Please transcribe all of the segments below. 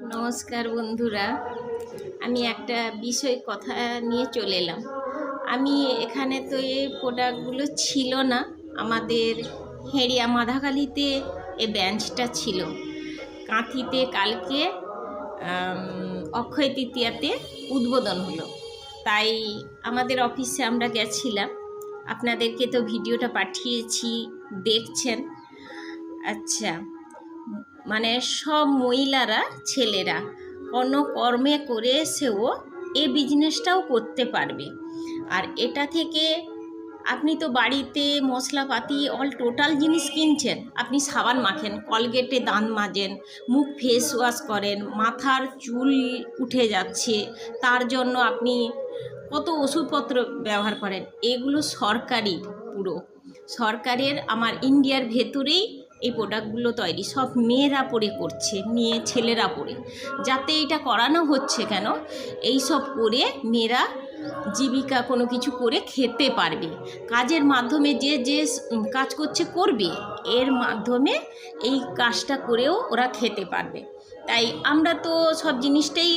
নমস্কার বন্ধুরা, আমি একটা বিষয় কথা নিয়ে চলে এলাম। আমি এখানে তো এই প্রোডাক্টগুলো ছিল না। আমাদের হেরিয়া মাধাখালীতে এই ব্রাঞ্চটা ছিল। কাঁথিতে কালকে অক্ষয় তৃতীয়াতে উদ্বোধন হলো, তাই আমাদের অফিসে আমরা গেছিলাম। আপনাদেরকে তো ভিডিওটা পাঠিয়েছি, দেখছেন। আচ্ছা, মানে সব মহিলারা, ছেলেরা কোনো কর্মে করে এসেও এই বিজনেসটাও করতে পারবে। আর এটা থেকে আপনি তো বাড়িতে মশলাপাতি অল টোটাল জিনিস কিনছেন। আপনি সাবান মাখেন, কলগেটে দাঁত মাজেন, মুখ ফেস ওয়াশ করেন, মাথার চুল উঠে যাচ্ছে, তার জন্য আপনি কত ওষুধপত্র ব্যবহার করেন। এগুলো সরকারি, পুরো সরকারের। আমার ইন্ডিয়ার ভেতরেই এই প্রোডাক্টগুলো তৈরি, সব মেয়েরা পরে করছে, মেয়ে ছেলেরা পরে। যাতে এটা করানো হচ্ছে কেন, এই সব করে মেয়েরা জীবিকা কোনো কিছু করে খেতে পারবে। কাজের মাধ্যমে যে যে কাজ করছে করবে, এর মাধ্যমে এই কাজটা করেও ওরা খেতে পারবে। তাই আমরা তো সব জিনিসটাই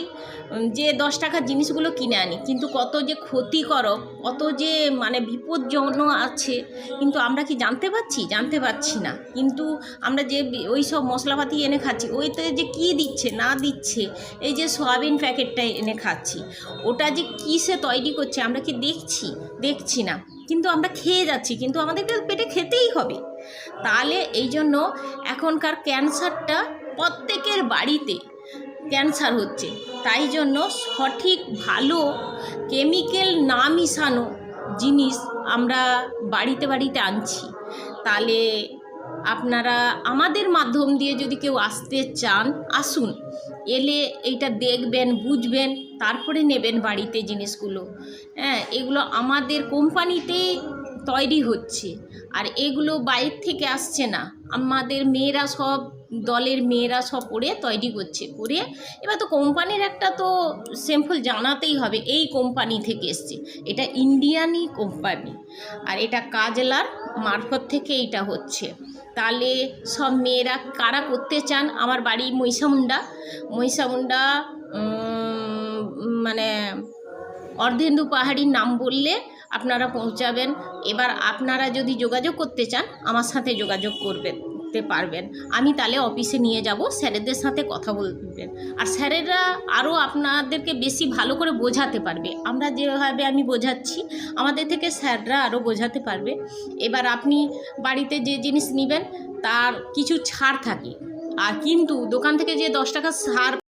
যে 10 টাকার জিনিসগুলো কিনে আনি, কিন্তু কত যে ক্ষতিকারক, কত যে মানে বিপজ্জনক আছে, কিন্তু আমরা কি জানতে পারছি না। কিন্তু আমরা যে ওই সব মশলাপাতি এনে খাচ্ছি, ওইতে যে কী দিচ্ছে না দিচ্ছে, এই যে সয়াবিন প্যাকেটটা এনে খাচ্ছি, ওটা যে কিসে তৈরি করছে আমরা কি দেখছি না, কিন্তু আমরা খেয়ে যাচ্ছি, কিন্তু আমাদেরকে পেটে খেতেই হবে। তাহলে এই জন্য এখনকার ক্যান্সারটা প্রত্যেকের বাড়িতে ক্যান্সার হচ্ছে। তাই জন্য সঠিক ভালো কেমিক্যাল না মিশানো জিনিস আমরা বাড়িতে আনছি। তাহলে আপনারা আমাদের মাধ্যম দিয়ে যদি কেউ আসতে চান, আসুন, এলে এইটা দেখবেন, বুঝবেন, তারপরে নেবেন বাড়িতে জিনিসগুলো। হ্যাঁ, এগুলো আমাদের কোম্পানিতেই তৈরি হচ্ছে, আর এগুলো বাইরে থেকে আসছে না। আমাদের মেয়েরা সব, দলের মেয়েরা সব করে তৈরি করছে। করে এবার তো কোম্পানির একটা তো স্যাম্পল জানাতেই হবে, এই কোম্পানি থেকে এসছে, এটা ইন্ডিয়ানই কোম্পানি, আর এটা কাজলার মারফত থেকে এটা হচ্ছে। তাহলে সব মেয়েরা কারা করতে চান, আমার বাড়ি মহিষামুন্ডা মানে অর্ধেন্দু পাহাড়ির নাম বললে আপনারা পৌঁছাবেন। এবার আপনারা যদি যোগাযোগ করতে চান, আমার সাথে যোগাযোগ করতে পারবেন। আমি তাহলে অফিসে নিয়ে যাব, স্যারেদের সাথে কথা বলবেন, আর স্যারেরা আরও আপনাদেরকে বেশি ভালো করে বোঝাতে পারবে। আমরা যেভাবে আমি বোঝাচ্ছি, আমাদের থেকে স্যাররা আরও বোঝাতে পারবে। এবার আপনি বাড়িতে যে জিনিস নেবেন তার কিছু ছাড় থাকে, আর কিন্তু দোকান থেকে যে 10 টাকা ছাড়